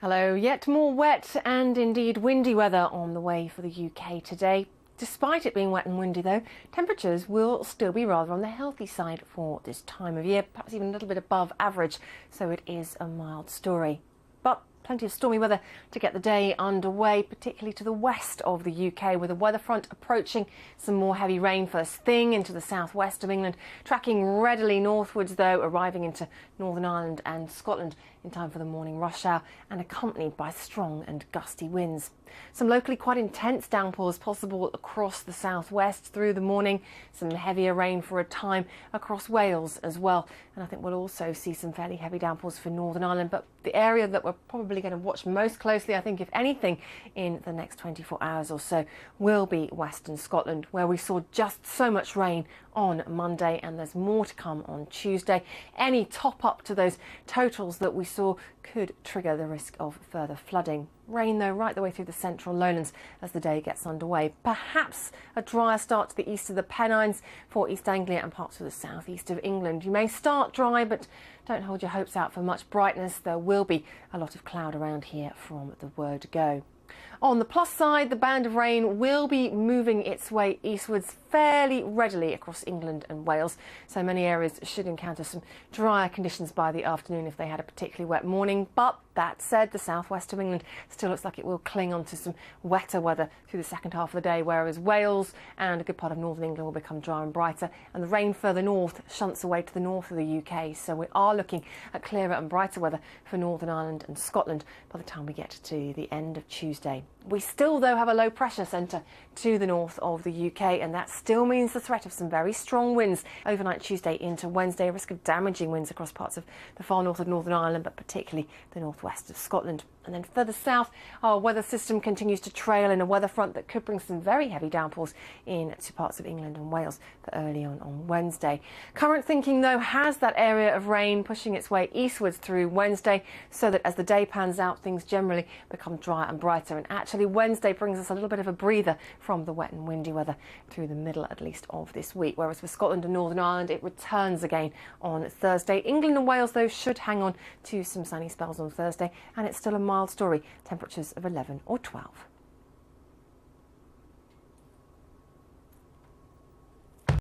Hello, yet more wet and indeed windy weather on the way for the UK today. Despite it being wet and windy though, temperatures will still be rather on the healthy side for this time of year, perhaps even a little bit above average, so it is a mild story. But plenty of stormy weather to get the day underway, particularly to the west of the UK, with a weather front approaching. Some more heavy rain first thing into the southwest of England, tracking readily northwards though, arriving into Northern Ireland and Scotland in time for the morning rush hour and accompanied by strong and gusty winds. Some locally quite intense downpours possible across the southwest through the morning. Some heavier rain for a time across Wales as well. And I think we'll also see some fairly heavy downpours for Northern Ireland. But the area that we're probably going to watch most closely, I think, if anything, in the next 24 hours or so, will be Western Scotland, where we saw just so much rain on Monday, and there's more to come on Tuesday. Any top up to those totals that we saw could trigger the risk of further flooding. Rain, though, right the way through the central lowlands as the day gets underway. Perhaps a drier start to the east of the Pennines for East Anglia and parts of the southeast of England. You may start dry, but don't hold your hopes out for much brightness. There will be a lot of cloud around here from the word go. On the plus side, the band of rain will be moving its way eastwards fairly readily across England and Wales, so many areas should encounter some drier conditions by the afternoon if they had a particularly wet morning. But that said, the southwest of England still looks like it will cling on to some wetter weather through the second half of the day, whereas Wales and a good part of northern England will become drier and brighter, and the rain further north shunts away to the north of the UK. So we are looking at clearer and brighter weather for Northern Ireland and Scotland by the time we get to the end of Tuesday. We still, though, have a low pressure centre to the north of the UK, and that still means the threat of some very strong winds overnight Tuesday into Wednesday, a risk of damaging winds across parts of the far north of Northern Ireland, but particularly the northwest of Scotland. And then further south, our weather system continues to trail in a weather front that could bring some very heavy downpours into parts of England and Wales for early on Wednesday. Current thinking, though, has that area of rain pushing its way eastwards through Wednesday, so that as the day pans out, things generally become drier and brighter. And actually, Wednesday brings us a little bit of a breather from the wet and windy weather through the middle, at least, of this week. Whereas for Scotland and Northern Ireland, it returns again on Thursday. England and Wales, though, should hang on to some sunny spells on Thursday, and it's still a mild story, temperatures of 11 or 12.